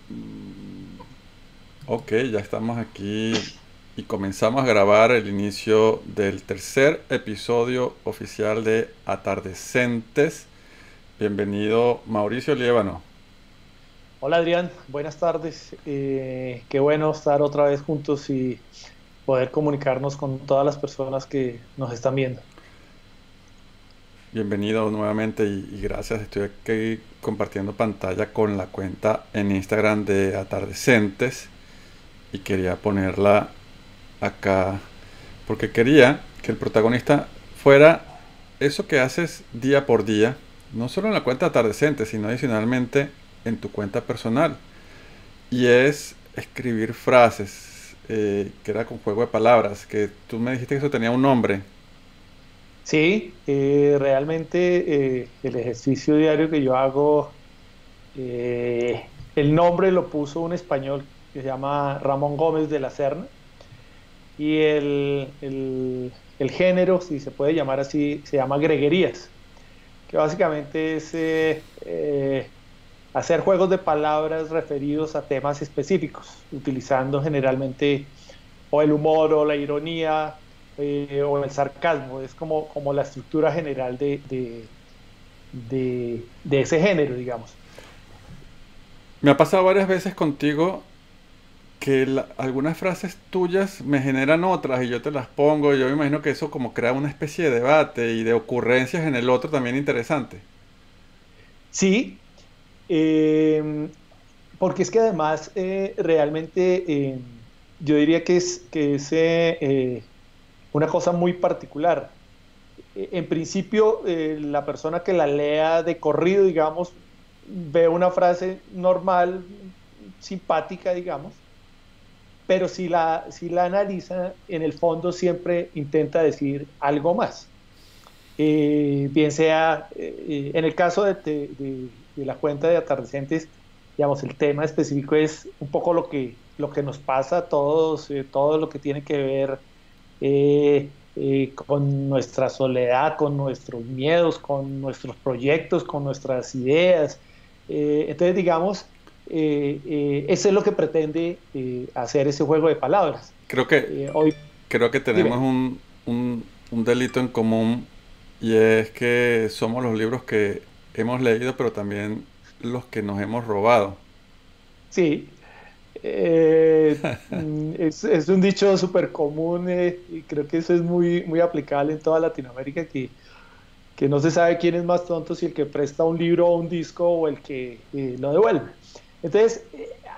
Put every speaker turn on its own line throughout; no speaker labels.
Mm, Ok, ya estamos aquí y comenzamos a grabar el inicio del tercer episodio oficial de Atardecentes. Bienvenido Mauricio Liévano.
Hola Adrián, buenas tardes. Qué bueno estar otra vez juntos y poder comunicarnos con todas las personas que nos están viendo.
Bienvenido nuevamente y gracias. Estoy aquí compartiendo pantalla con la cuenta en Instagram de Atardecentes y quería ponerla acá porque quería que el protagonista fuera eso que haces día por día, no solo en la cuenta atardecente, sino adicionalmente en tu cuenta personal. Y es escribir frases, que era con juego de palabras, que tú me dijiste que eso tenía un nombre.
Sí, realmente el ejercicio diario que yo hago, el nombre lo puso un español que se llama Ramón Gómez de la Serna y el género, si se puede llamar así, se llama greguerías, que básicamente es hacer juegos de palabras referidos a temas específicos, utilizando generalmente o el humor o la ironía o el sarcasmo. Es como la estructura general de ese género, digamos.
Me ha pasado varias veces contigo que algunas frases tuyas me generan otras y yo te las pongo. Yo me imagino que eso como crea una especie de debate y de ocurrencias en el otro también interesante.
Sí, eh, porque es que además realmente yo diría que es una cosa muy particular. En principio, la persona que la lea de corrido, digamos, ve una frase normal, simpática, digamos, pero si la analiza, en el fondo siempre intenta decir algo más. Bien sea, en el caso de la cuenta de atardecentes, digamos, el tema específico es un poco lo que nos pasa a todos, todo lo que tiene que ver con nuestra soledad, con nuestros miedos, con nuestros proyectos, con nuestras ideas. Entonces, digamos, eso es lo que pretende hacer ese juego de palabras.
Creo que,
Hoy,
creo que tenemos
dime.
un delito en común y es que somos los libros que hemos leído, pero también los que nos hemos robado.
Sí, es un dicho súper común y creo que eso es muy, muy aplicable en toda Latinoamérica, que no se sabe quién es más tonto, si el que presta un libro o un disco o el que lo devuelve. Entonces,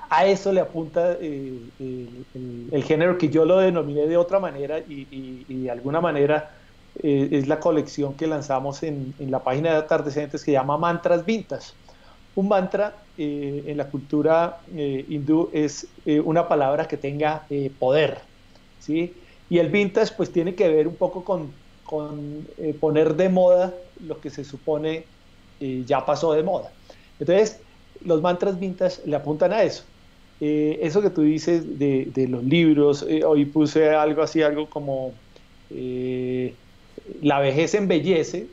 a eso le apunta el género que yo lo denominé de otra manera y de alguna manera es la colección que lanzamos en la página de Atardecentes que se llama Mantras Vintage. Un mantra en la cultura hindú es una palabra que tenga poder, ¿sí? Y el vintage pues tiene que ver un poco con poner de moda lo que se supone ya pasó de moda. Entonces, los mantras vintage le apuntan a eso. Eso que tú dices de los libros, hoy puse algo así, algo como eh, la vejez embellece.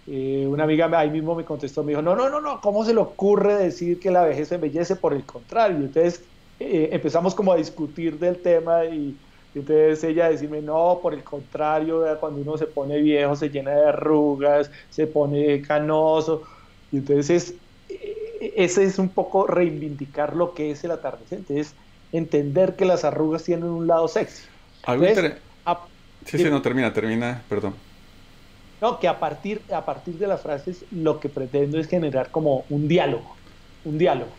Una amiga ahí mismo me contestó, me dijo, no, no, no, no, ¿cómo se le ocurre decir que la vejez embellece? Por el contrario. Entonces empezamos como a discutir del tema y entonces ella decirme, no, por el contrario, vea, cuando uno se pone viejo se llena de arrugas, se pone canoso. Y entonces ese es un poco reivindicar lo que es el atardecer, es entender que las arrugas tienen un lado sexy.
Algo
Entonces,
interesante.
a-
Sí, sí, no,
dime.
termina, perdón.
No, que a partir de las frases lo que pretendo es generar como un diálogo, un diálogo.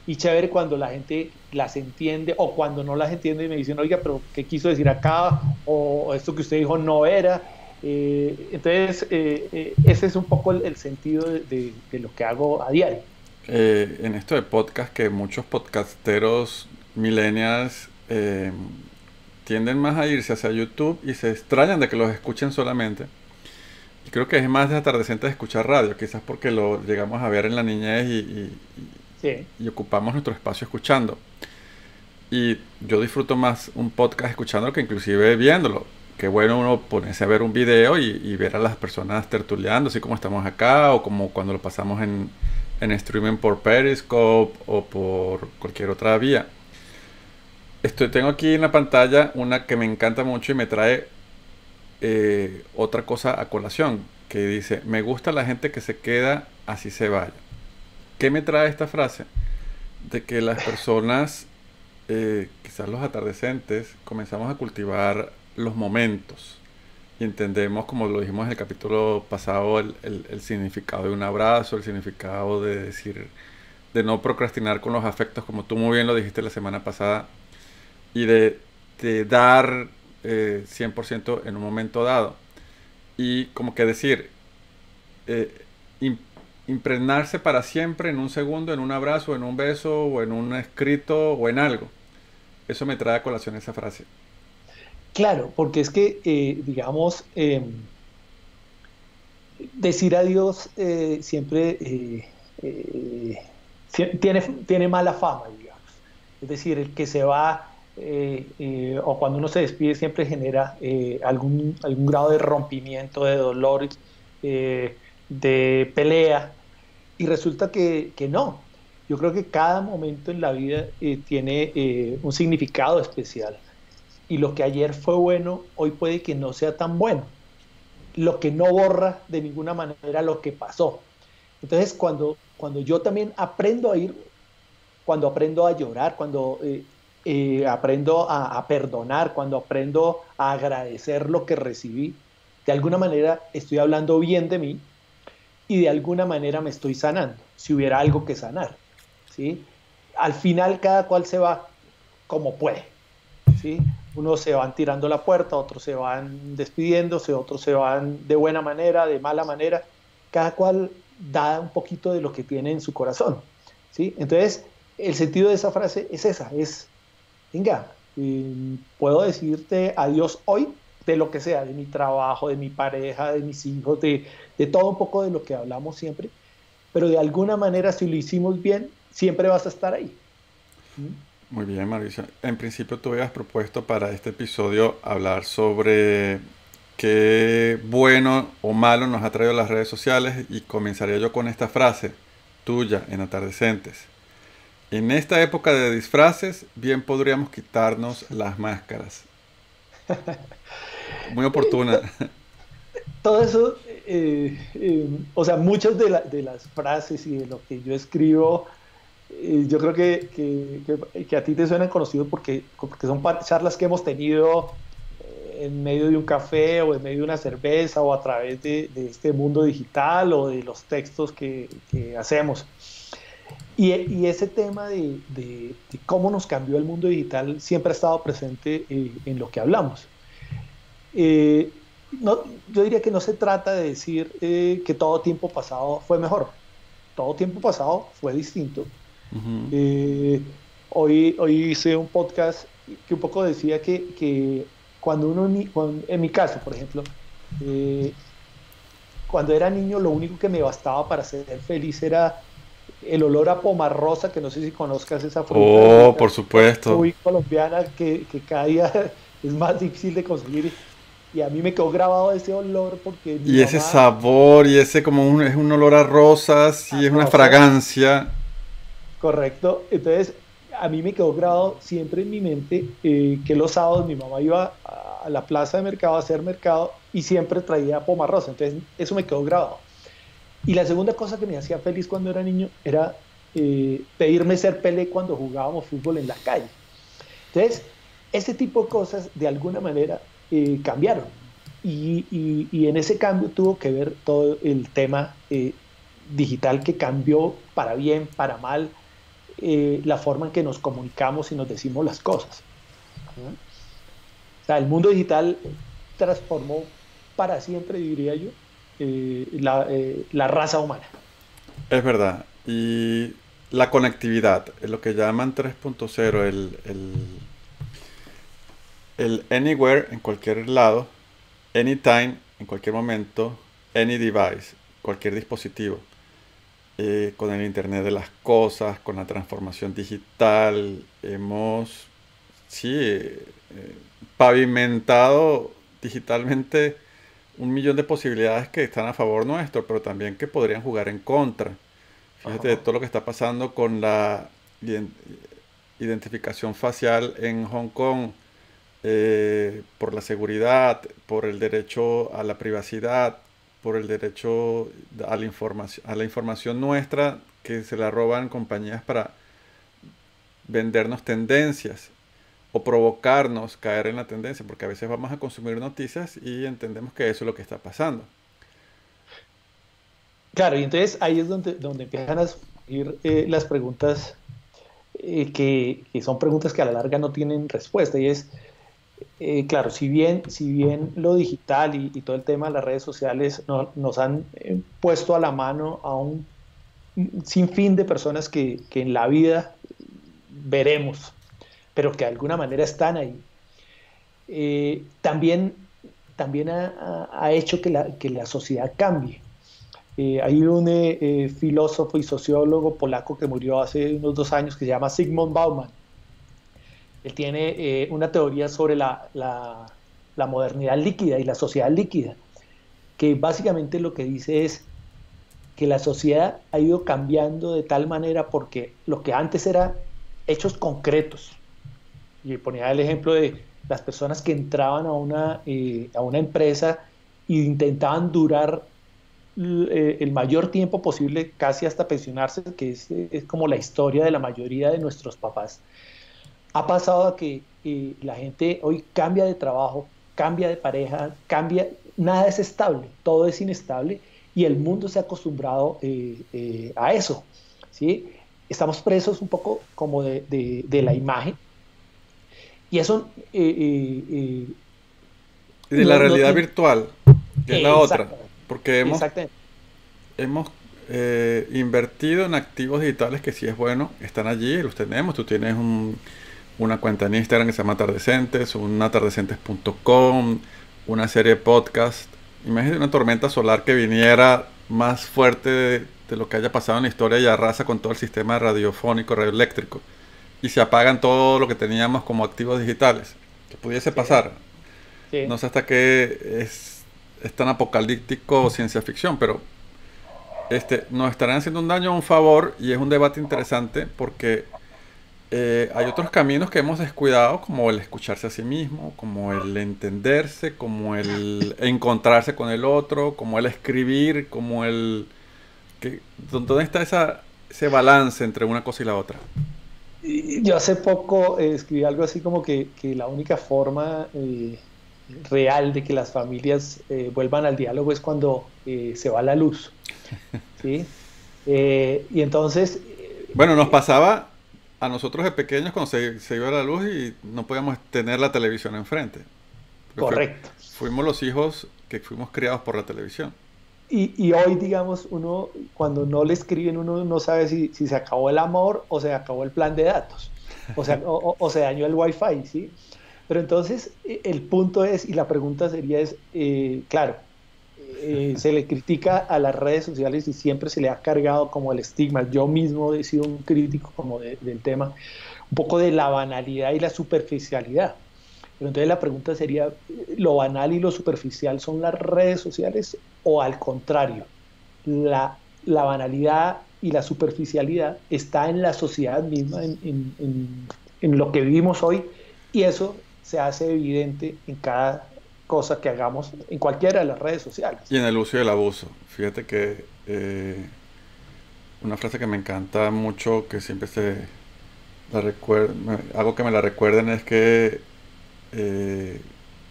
Y chévere cuando la gente las entiende o cuando no las entiende y me dicen, oiga, pero ¿qué quiso decir acá? O esto que usted dijo no era. Entonces, ese es un poco el sentido de lo que hago a diario.
En esto de podcast, que muchos podcasteros millennials tienden más a irse hacia YouTube y se extrañan de que los escuchen solamente. Y creo que es más desatardecente de escuchar radio, quizás porque lo llegamos a ver en la niñez
Sí,
y ocupamos nuestro espacio escuchando. Y yo disfruto más un podcast escuchándolo que inclusive viéndolo. Qué bueno uno ponerse a ver un video y ver a las personas tertuleando, así como estamos acá o como cuando lo pasamos en streaming por Periscope o por cualquier otra vía. Tengo aquí en la pantalla una que me encanta mucho y me trae otra cosa a colación, que dice, me gusta la gente que se queda así se vaya. ¿Qué me trae esta frase? De que las personas, quizás los atardecentes, comenzamos a cultivar los momentos y entendemos, como lo dijimos en el capítulo pasado, el significado de un abrazo, el significado de decir, de no procrastinar con los afectos, como tú muy bien lo dijiste la semana pasada, y de dar 100% en un momento dado. Y como que decir, eh, im- impregnarse para siempre en un segundo, en un abrazo, en un beso, o en un escrito, o en algo. Eso me trae a colación esa frase.
Claro, porque es que, digamos, decir adiós siempre eh, tiene mala fama, digamos. Es decir, el que se va o cuando uno se despide siempre genera algún grado de rompimiento, de dolor, de pelea, y resulta que no. Yo creo que cada momento en la vida tiene un significado especial y lo que ayer fue bueno, hoy puede que no sea tan bueno, lo que no borra de ninguna manera lo que pasó. Entonces, cuando yo también aprendo a ir, cuando aprendo a llorar, cuando aprendo a perdonar, cuando aprendo a agradecer lo que recibí, de alguna manera estoy hablando bien de mí y de alguna manera me estoy sanando, si hubiera algo que sanar, ¿sí? Al final cada cual se va como puede, ¿sí? Unos se van tirando la puerta, otros se van despidiéndose, otros se van de buena manera, de mala manera. Cada cual da un poquito de lo que tiene en su corazón, ¿sí? Entonces, el sentido de esa frase es esa, venga, puedo decirte adiós hoy de lo que sea, de mi trabajo, de mi pareja, de mis hijos, de todo un poco de lo que hablamos siempre, pero de alguna manera si lo hicimos bien, siempre vas a estar ahí. ¿Mm?
Muy bien, Mauricio. En principio tú habías propuesto para este episodio hablar sobre qué bueno o malo nos ha traído las redes sociales y comenzaría yo con esta frase tuya en Atardecentes. En esta época de disfraces, bien podríamos quitarnos las máscaras. Muy oportuna.
Todo eso, o sea, muchas de las frases y de lo que yo escribo, yo creo que a ti te suenan conocidos porque son charlas que hemos tenido en medio de un café o en medio de una cerveza o a través de este mundo digital o de los textos que hacemos. Y ese tema de cómo nos cambió el mundo digital siempre ha estado presente en lo que hablamos. Eh, no, yo diría que no se trata de decir que todo tiempo pasado fue mejor. Todo tiempo pasado fue distinto.
Ujú.
Eh, hoy hice un podcast que un poco decía que cuando en mi caso, por ejemplo, eh, cuando era niño, lo único que me bastaba para ser feliz era el olor a pomarrosa, que no sé si conozcas esa fruta
Oh,
muy,
por supuesto.
muy colombiana que cada día es más difícil de conseguir. Y a mí me quedó grabado ese olor porque mi
Y ese
mamá,
sabor y ese como es un olor a rosas
a
y es una
rosas,
fragancia.
correcto. Entonces, a mí me quedó grabado siempre en mi mente que los sábados mi mamá iba a la plaza de mercado a hacer mercado y siempre traía pomarrosa. Entonces, eso me quedó grabado. Y la segunda cosa que me hacía feliz cuando era niño era pedirme ser Pelé cuando jugábamos fútbol en la calle. Entonces, ese tipo de cosas de alguna manera cambiaron. Y en ese cambio tuvo que ver todo el tema digital que cambió para bien, para mal, la forma en que nos comunicamos y nos decimos las cosas. ¿No? O sea, el mundo digital transformó para siempre, diría yo, la raza humana.
Es verdad. Y la conectividad, lo que llaman 3.0, el anywhere en cualquier lado, anytime en cualquier momento, any device, cualquier dispositivo. Con el Internet de las cosas, con la transformación digital, hemos, sí, pavimentado digitalmente 1 millón de posibilidades que están a favor nuestro, pero también que podrían jugar en contra. Fíjate de todo lo que está pasando con la iden- identificación facial en Hong Kong, por la seguridad, por el derecho a la privacidad, por el derecho a la información nuestra que se la roban compañías para vendernos tendencias o provocarnos caer en la tendencia, porque a veces vamos a consumir noticias y entendemos que eso es lo que está pasando.
Claro, y entonces ahí es donde empiezan a surgir las preguntas que son preguntas que a la larga no tienen respuesta. Y es, claro, si bien lo digital y todo el tema de las redes sociales nos han puesto a la mano a un sinfín de personas que en la vida veremos, pero que de alguna manera están ahí. También ha hecho que la sociedad cambie. Hay un filósofo y sociólogo polaco que murió hace unos 2 años que se llama Zygmunt Bauman. Él tiene una teoría sobre la modernidad líquida y la sociedad líquida, que básicamente lo que dice es que la sociedad ha ido cambiando de tal manera porque lo que antes era hechos concretos, y ponía el ejemplo de las personas que entraban a una empresa e intentaban durar el mayor tiempo posible, casi hasta pensionarse, que es como la historia de la mayoría de nuestros papás. Ha pasado a que la gente hoy cambia de trabajo, cambia de pareja, cambia, nada es estable, todo es inestable y el mundo se ha acostumbrado a eso, ¿sí? Estamos presos un poco como de la imagen y eso
Y de la
no
realidad
tiene...
virtual, que es la otra,
Exactamente,
porque
exactamente.
hemos invertido en activos digitales que sí es bueno, están allí, los tenemos, tú tienes una cuenta en Instagram que se llama Atardecentes, un atardecentes.com, una serie de podcast. Imagínate una tormenta solar que viniera más fuerte de lo que haya pasado en la historia y arrasa con todo el sistema radiofónico, radioeléctrico. Y se apagan todo lo que teníamos como activos digitales. Que pudiese
Sí,
pasar. No
sí.
sé hasta qué es tan apocalíptico o ciencia ficción, pero nos estarán haciendo un daño o un favor y es un debate interesante porque hay otros caminos que hemos descuidado, como el escucharse a sí mismo, como el entenderse, como el encontrarse con el otro, como el escribir, como el... ¿Dónde está ese balance entre una cosa y la otra?
Y yo hace poco escribí algo así como que la única forma real de que las familias vuelvan al diálogo es cuando se va la luz, ¿sí? Y entonces,
Bueno, nos pasaba a nosotros de pequeños cuando se iba la luz y no podíamos tener la televisión enfrente. Porque
correcto.
fuimos los hijos que fuimos criados por la televisión.
Y hoy, digamos, uno, cuando no le escriben, uno no sabe si se acabó el amor o se acabó el plan de datos, o se dañó el wifi, ¿sí? Pero entonces, el punto es, y la pregunta sería es, claro, se le critica a las redes sociales y siempre se le ha cargado como el estigma. Yo mismo he sido un crítico como del tema, un poco de la banalidad y la superficialidad. Pero entonces la pregunta sería, ¿lo banal y lo superficial son las redes sociales o al contrario? La banalidad y la superficialidad está en la sociedad misma, en lo que vivimos hoy, y eso se hace evidente en cada cosa que hagamos en cualquiera de las redes sociales.
Y en el uso y el abuso. Fíjate que una frase que me encanta mucho, que siempre hago que me la recuerden, es que, eh,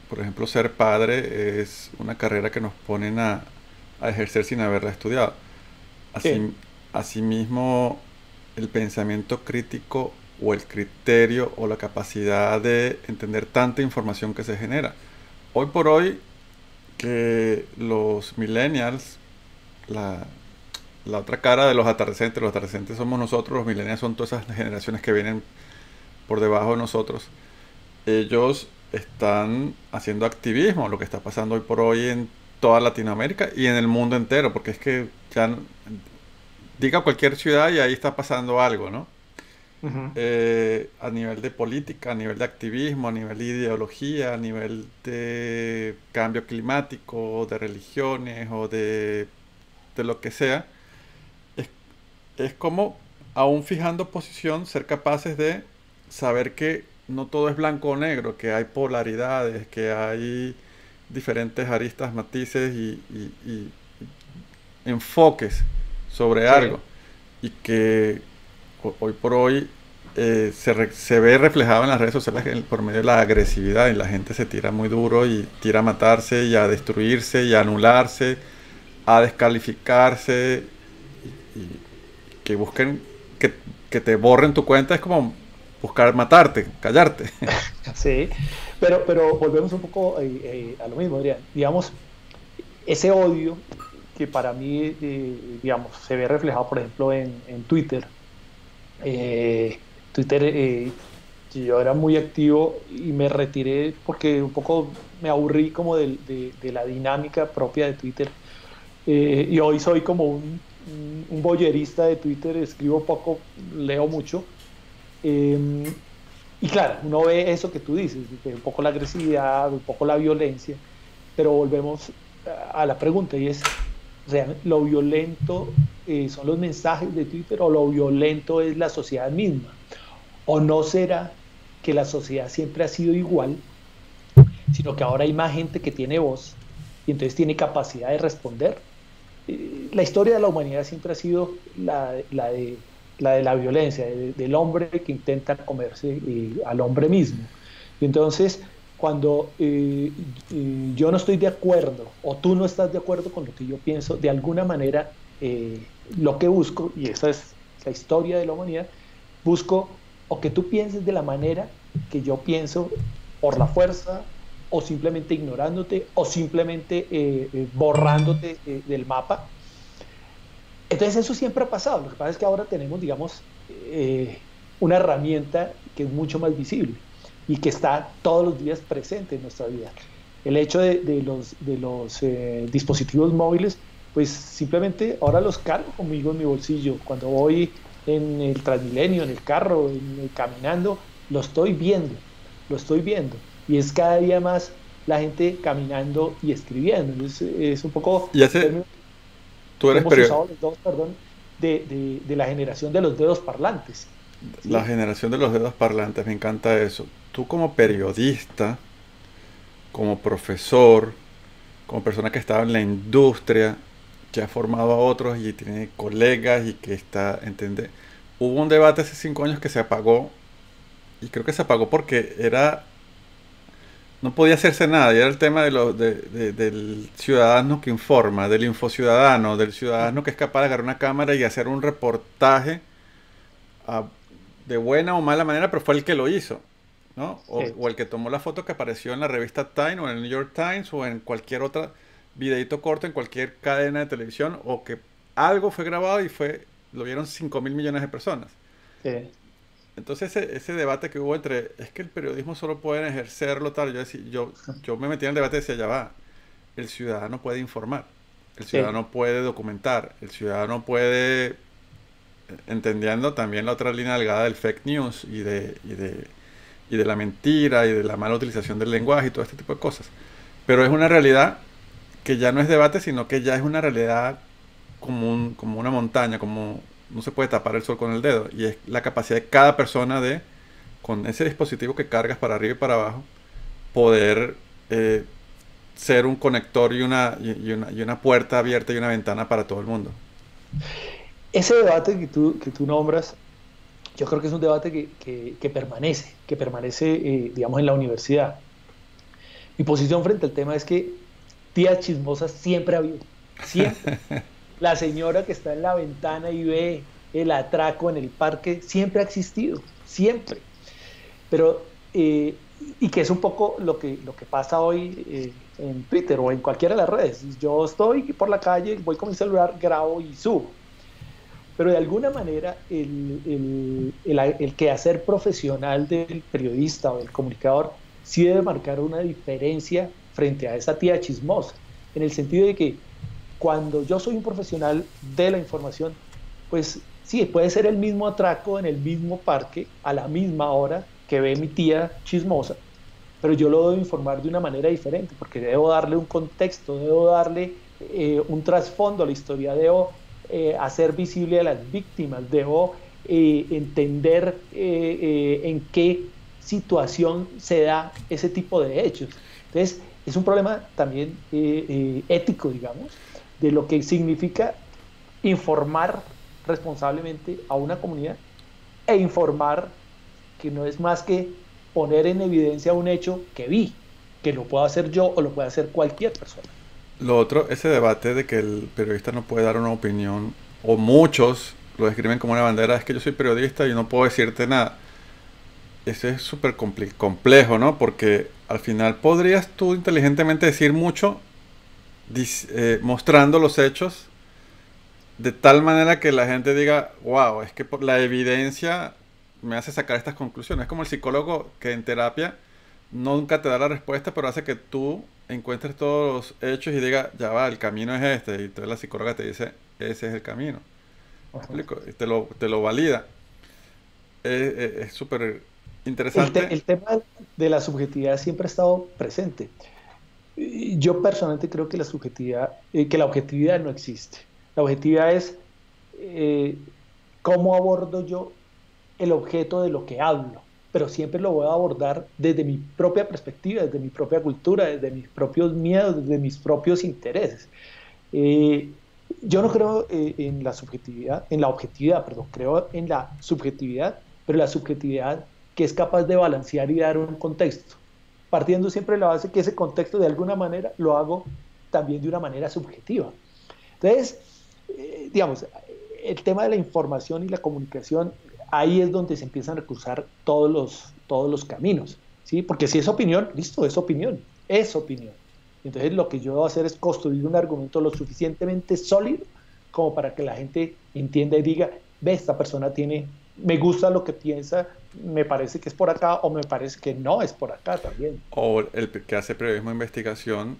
por ejemplo, ser padre es una carrera que nos ponen a ejercer sin haberla estudiado. Así,
Sí,
asimismo, el pensamiento crítico o el criterio o la capacidad de entender tanta información que se genera. Hoy por hoy, que los millennials, la, la otra cara de los atardecentes somos nosotros, los millennials son todas esas generaciones que vienen por debajo de nosotros. Ellos están haciendo activismo, lo que está pasando hoy por hoy en toda Latinoamérica y en el mundo entero, porque es que diga cualquier ciudad y ahí está pasando algo, ¿no?
ujú,
A nivel de política, a nivel de activismo, a nivel de ideología, a nivel de cambio climático, de religiones o de lo que sea, es, es como, aún fijando posición, ser capaces de saber que no todo es blanco o negro, que hay polaridades, que hay diferentes aristas, matices y enfoques sobre
Sí,
algo. Y que hoy por hoy se ve reflejado en las redes sociales por medio de la agresividad y la gente se tira muy duro y tira a matarse y a destruirse y a anularse, a descalificarse y que busquen que te borren tu cuenta es como buscar matarte, callarte.
sí, pero volvemos un poco a lo mismo, Adrián. Digamos, ese odio que para mí, digamos, se ve reflejado, por ejemplo, en Twitter. Twitter, yo era muy activo y me retiré porque un poco me aburrí como de la dinámica propia de Twitter. Y hoy soy como un boyerista de Twitter, escribo poco, leo mucho. Eh, y claro, uno ve eso que tú dices, que un poco la agresividad, un poco la violencia, pero volvemos a la pregunta y es, ¿lo violento son los mensajes de Twitter o lo violento es la sociedad misma? ¿O no será que la sociedad siempre ha sido igual, sino que ahora hay más gente que tiene voz y entonces tiene capacidad de responder? La historia de la humanidad siempre ha sido la de la violencia, del hombre que intenta comerse al hombre mismo. Y entonces, cuando yo no estoy de acuerdo o tú no estás de acuerdo con lo que yo pienso, de alguna manera lo que busco, y esa es la historia de la humanidad, busco o que tú pienses de la manera que yo pienso por la fuerza o simplemente ignorándote o simplemente borrándote del mapa. Entonces eso siempre ha pasado. Lo que pasa es que ahora tenemos, digamos, una herramienta que es mucho más visible y que está todos los días presente en nuestra vida. El hecho de los dispositivos móviles, pues simplemente ahora los cargo conmigo en mi bolsillo. Cuando voy en el Transmilenio, en el carro, caminando, lo estoy viendo, lo estoy viendo. Y es cada día más la gente caminando y escribiendo. Entonces, es un poco
Y
el
ese,
término
tú
que
eres
hemos usado los dos, perdón, de la generación de los dedos parlantes.
la
¿Sí?
generación de los dedos parlantes, me encanta eso. Tú como periodista, como profesor, como persona que estaba en la industria, que ha formado a otros y tiene colegas y que está, ¿entiende? Hubo un debate hace 5 años que se apagó y creo que se apagó porque era, no podía hacerse nada y era el tema del ciudadano que informa, del infociudadano, del ciudadano que es capaz de agarrar una cámara y hacer un reportaje a- de buena o mala manera, pero fue el que lo hizo, ¿no?
Sí,
O el que tomó la foto que apareció en la revista Time o en el New York Times o en cualquier otra videito corto en cualquier cadena de televisión o que algo fue grabado y lo vieron 5.000 millones de personas.
sí,
Entonces ese debate que hubo entre, es que el periodismo solo pueden ejercerlo tal, yo me metí en el debate y decía, ya va, el ciudadano puede informar, el
sí.
ciudadano puede documentar, el ciudadano puede entendiendo también la otra línea delgada del fake news y de la mentira y de la mala utilización del lenguaje y todo este tipo de cosas. Pero es una realidad que ya no es debate, sino que ya es una realidad como una montaña, como no se puede tapar el sol con el dedo. Y es la capacidad de cada persona de, con ese dispositivo que cargas para arriba y para abajo, poder eh, ser un conector y una puerta abierta y una ventana para todo el mundo.
Ese debate que tú nombras, yo creo que es un debate que permanece, digamos, en la universidad. Mi posición frente al tema es que tías chismosas siempre ha habido, siempre. La señora que está en la ventana y ve el atraco en el parque siempre ha existido, siempre. Pero, y que es un poco lo que pasa hoy en Twitter o en cualquiera de las redes. Yo estoy por la calle, voy con mi celular, grabo y subo. Pero de alguna manera el quehacer profesional del periodista o del comunicador sí debe marcar una diferencia frente a esa tía chismosa, en el sentido de que cuando yo soy un profesional de la información, pues sí, puede ser el mismo atraco en el mismo parque a la misma hora que ve mi tía chismosa, pero yo lo debo informar de una manera diferente, porque debo darle un contexto, debo darle un trasfondo a la historia, debo hacer visible a las víctimas, debo entender en qué situación se da ese tipo de hechos. Entonces, es un problema también ético, digamos, de lo que significa informar responsablemente a una comunidad e informar que no es más que poner en evidencia un hecho que vi, que lo puedo hacer yo o lo puede hacer cualquier persona.
Lo otro, ese debate de que el periodista no puede dar una opinión, o muchos lo describen como una bandera, es que yo soy periodista y no puedo decirte nada. Eso es súper complejo, ¿no? Porque al final podrías tú inteligentemente decir mucho mostrando los hechos de tal manera que la gente diga, wow, es que por la evidencia me hace sacar estas conclusiones. Es como el psicólogo que en terapia nunca te da la respuesta, pero hace que tú encuentres todos los hechos y diga, ya va, el camino es este. Y entonces la psicóloga te dice, ese es el camino. ¿Me
Ajá.
explico? Y te lo valida. Es súper interesante.
El tema de la subjetividad siempre ha estado presente. Yo personalmente creo que la subjetividad, que la objetividad no existe. La objetividad es eh, cómo abordo yo el objeto de lo que hablo, pero siempre lo voy a abordar desde mi propia perspectiva, desde mi propia cultura, desde mis propios miedos, desde mis propios intereses. Eh, yo no creo en la subjetividad, en la objetividad, perdón, creo en la subjetividad, pero la subjetividad que es capaz de balancear y dar un contexto, partiendo siempre de la base que ese contexto de alguna manera lo hago también de una manera subjetiva. Entonces, digamos, el tema de la información y la comunicación, ahí es donde se empiezan a cruzar todos los caminos, ¿sí? Porque si es opinión, listo, es opinión, es opinión. Entonces, lo que yo debo hacer es construir un argumento lo suficientemente sólido como para que la gente entienda y diga, ve, esta persona tiene, me gusta lo que piensa, me parece que es por acá o me parece que no es por acá también.
O el que hace periodismo de investigación,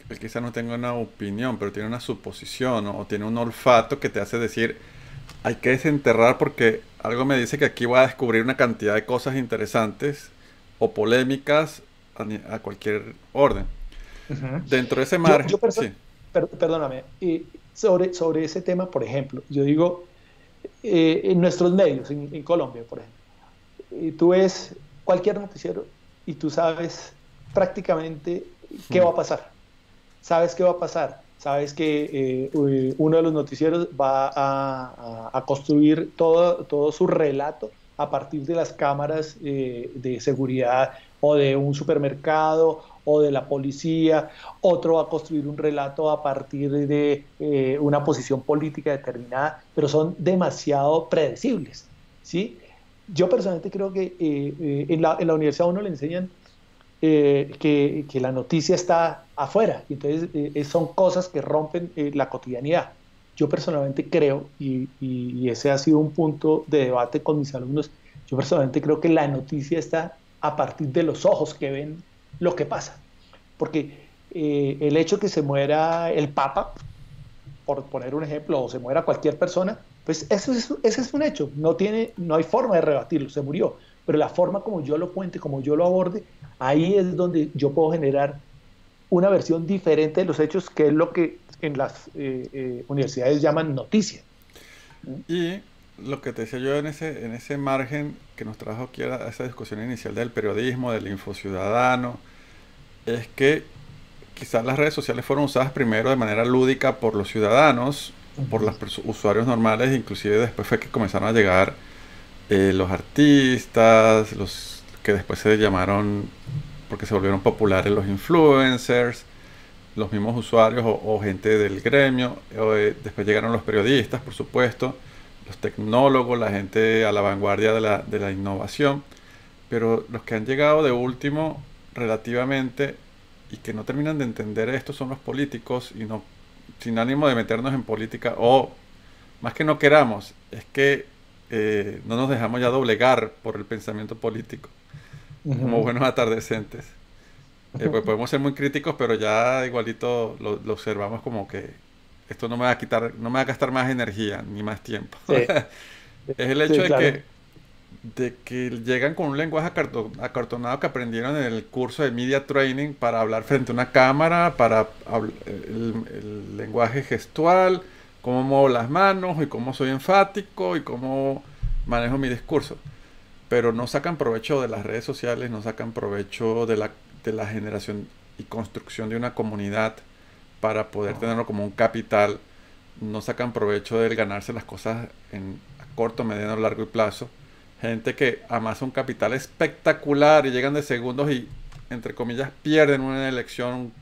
él quizá no tenga una opinión, pero tiene una suposición, ¿no? O tiene un olfato que te hace decir, hay que desenterrar porque algo me dice que aquí voy a descubrir una cantidad de cosas interesantes o polémicas a cualquier orden.
Ujú.
Dentro de ese
Yo,
margen,
yo perso-
sí.
Perdóname, sobre ese tema, por ejemplo, yo digo, en nuestros medios, en Colombia, por ejemplo, tú ves cualquier noticiero y tú sabes prácticamente qué
Mm.
va a pasar. Sabes qué va a pasar. Sabes que uno de los noticieros va a construir todo su relato a partir de las cámaras de seguridad o de un supermercado o de la policía. Otro va a construir un relato a partir de una posición política determinada, pero son demasiado predecibles, ¿sí? Yo personalmente creo que en la universidad a uno le enseñan que la noticia está afuera, y entonces son cosas que rompen la cotidianidad. Yo personalmente creo, y ese ha sido un punto de debate con mis alumnos, yo personalmente creo que la noticia está a partir de los ojos que ven lo que pasa. Porque el hecho que se muera el Papa, por poner un ejemplo, o se muera cualquier persona, pues ese es un hecho, no hay forma de rebatirlo, se murió, pero la forma como yo lo cuente, como yo lo aborde, ahí es donde yo puedo generar una versión diferente de los hechos, que es lo que en las universidades llaman noticia.
Y lo que te decía yo en ese margen que nos trajo aquí a esa discusión inicial del periodismo, del infociudadano, es que quizás las redes sociales fueron usadas primero de manera lúdica por los ciudadanos, por los usuarios normales, inclusive después fue que comenzaron a llegar los artistas, los que después se llamaron, porque se volvieron populares, los influencers, los mismos usuarios o gente del gremio. Después llegaron los periodistas, por supuesto, los tecnólogos, la gente a la vanguardia de la innovación. Pero los que han llegado de último relativamente y que no terminan de entender esto son los políticos y no, sin ánimo de meternos en política, o más que no queramos, es que no nos dejamos ya doblegar por el pensamiento político como
Ujú.
buenos atardecentes. Pues podemos ser muy críticos, pero ya igualito lo observamos como que esto no me va a quitar, no me va a gastar más energía ni más tiempo.
Sí,
Es el hecho
sí,
de
claro.
que llegan con un lenguaje acartonado que aprendieron en el curso de media training para hablar frente a una cámara, para el lenguaje gestual, cómo muevo las manos y cómo soy enfático y cómo manejo mi discurso. Pero no sacan provecho de las redes sociales, no sacan provecho de la generación y construcción de una comunidad para poder tenerlo como un capital. No sacan provecho del ganarse las cosas a corto, mediano, largo y plazo. Gente que amasa un capital espectacular y llegan de segundos y, entre comillas, pierden una elección,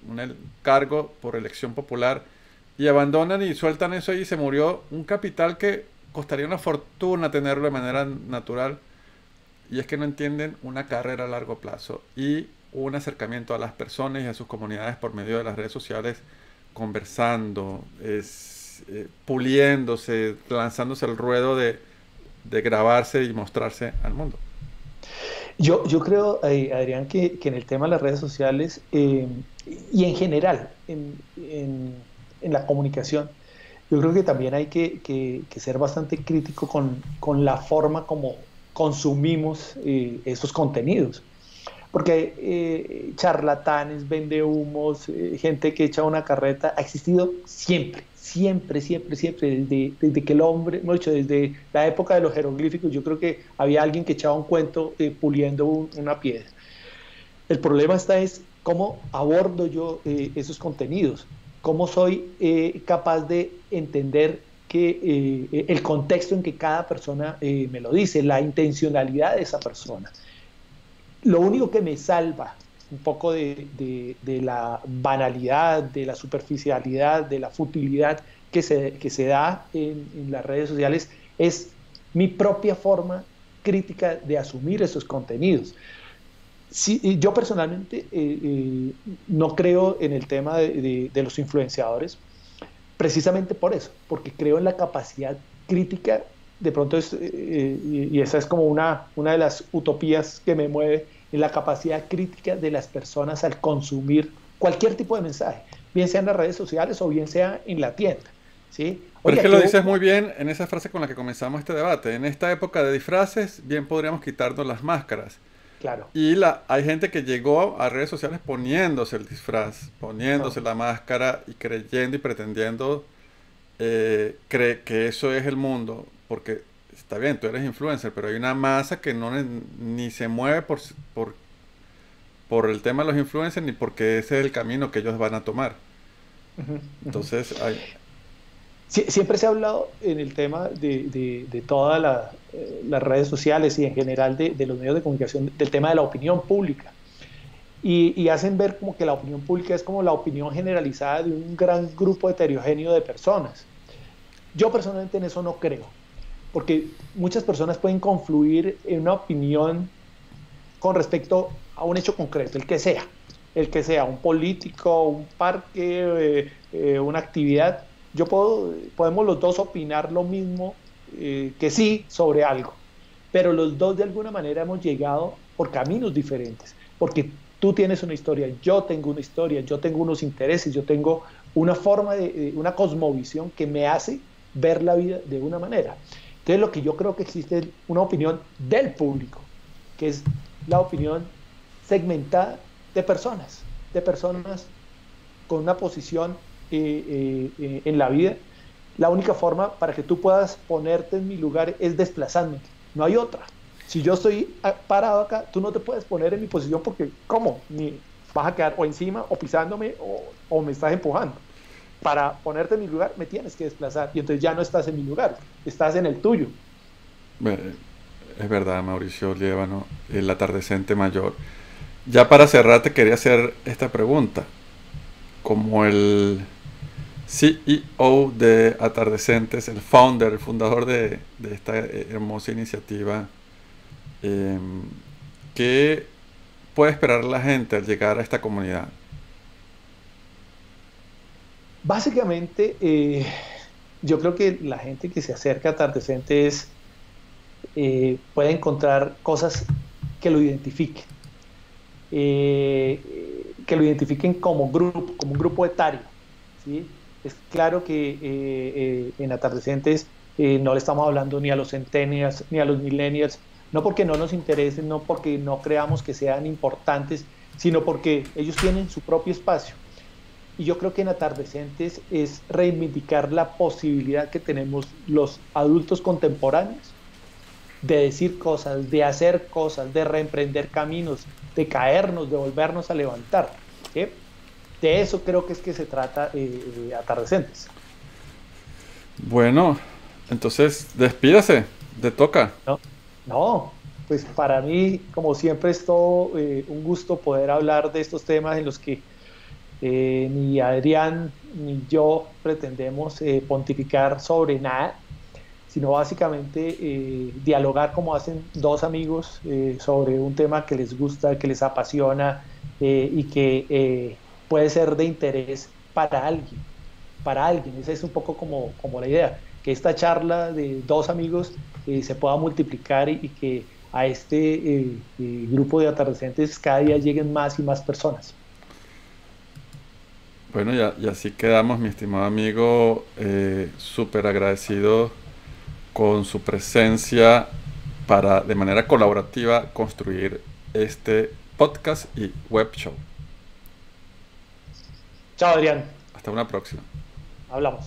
un cargo por elección popular y abandonan y sueltan eso y se murió un capital que costaría una fortuna tenerlo de manera natural. Y es que no entienden una carrera a largo plazo y un acercamiento a las personas y a sus comunidades por medio de las redes sociales, conversando, puliéndose, lanzándose al ruedo de grabarse y mostrarse al mundo.
Yo creo, Adrián, que en el tema de las redes sociales y en general, en la comunicación, yo creo que también hay que ser bastante crítico con la forma como consumimos esos contenidos. Porque charlatanes, vendehumos, gente que echa una carreta, ha existido siempre, siempre, siempre, siempre, desde que el hombre, hemos dicho, desde la época de los jeroglíficos, yo creo que había alguien que echaba un cuento puliendo una piedra. El problema está es cómo abordo yo esos contenidos, cómo soy capaz de entender el contexto en que cada persona me lo dice, la intencionalidad de esa persona. Lo único que me salva un poco de la banalidad, de la superficialidad, de la futilidad que se da en las redes sociales es mi propia forma crítica de asumir esos contenidos. Sí, yo personalmente no creo en el tema de los influenciadores, precisamente por eso, porque creo en la capacidad crítica. De pronto y esa es como una de las utopías que me mueve, en la capacidad crítica de las personas al consumir cualquier tipo de mensaje, bien sea en las redes sociales o bien sea en la tienda, ¿sí?
Pero
Oye,
es que lo dices muy bien en esa frase con la que comenzamos este debate. En esta época de disfraces, bien podríamos quitarnos las máscaras.
claro.
Y hay gente que llegó a redes sociales poniéndose el disfraz, poniéndose la máscara y creyendo y pretendiendo que eso es el mundo, porque está bien, tú eres influencer, pero hay una masa que ni se mueve por el tema de los influencers, ni porque ese es el camino que ellos van a tomar.
Uh-huh, uh-huh.
Entonces,
Siempre se ha hablado en el tema de todas las redes sociales y en general de los medios de comunicación, del tema de la opinión pública. Y hacen ver como que la opinión pública es como la opinión generalizada de un gran grupo heterogéneo de personas. Yo personalmente en eso no creo, porque muchas personas pueden confluir en una opinión con respecto a un hecho concreto, el que sea un político, un parque, una actividad. Podemos los dos opinar lo mismo que sí sobre algo, pero los dos de alguna manera hemos llegado por caminos diferentes, porque tú tienes una historia, yo tengo una historia, yo tengo unos intereses, yo tengo una forma una cosmovisión que me hace ver la vida de una manera. Entonces lo que yo creo que existe es una opinión del público, que es la opinión segmentada de personas con una posición en la vida. La única forma para que tú puedas ponerte en mi lugar es desplazándote, no hay otra. Si yo estoy parado acá, tú no te puedes poner en mi posición porque, ¿cómo? Ni vas a quedar o encima o pisándome o me estás empujando. Para ponerte en mi lugar me tienes que desplazar y entonces ya no estás en mi lugar, estás en el tuyo.
Es verdad, Mauricio Liévano, el atardecente mayor. Ya para cerrar te quería hacer esta pregunta. Como el CEO de Atardecentes, el founder, el fundador de esta hermosa iniciativa, ¿qué puede esperar la gente al llegar a esta comunidad?
Básicamente, yo creo que la gente que se acerca a Atardecentes puede encontrar cosas que lo identifiquen, como un grupo etario, ¿sí? Es claro que en Atardecentes no le estamos hablando ni a los centennials ni a los millennials, no porque no nos interesen, no porque no creamos que sean importantes, sino porque ellos tienen su propio espacio. Y yo creo que en Atardecentes es reivindicar la posibilidad que tenemos los adultos contemporáneos de decir cosas, de hacer cosas, de reemprender caminos, de caernos, de volvernos a levantar. ¿Sí? De eso creo que es que se trata Atardecentes.
Bueno, entonces despídase, te toca.
¿No? No, pues para mí, como siempre, es todo un gusto poder hablar de estos temas en los que ni Adrián ni yo pretendemos pontificar sobre nada, sino básicamente dialogar como hacen dos amigos sobre un tema que les gusta, que les apasiona y que puede ser de interés para alguien, para alguien. Esa es un poco como la idea, que esta charla de dos amigos se pueda multiplicar y que a este grupo de atardecientes cada día lleguen más y más personas.
Bueno, y así quedamos, mi estimado amigo, súper agradecido con su presencia para de manera colaborativa construir este podcast y web show.
Chao, Adrián.
Hasta una próxima.
Hablamos.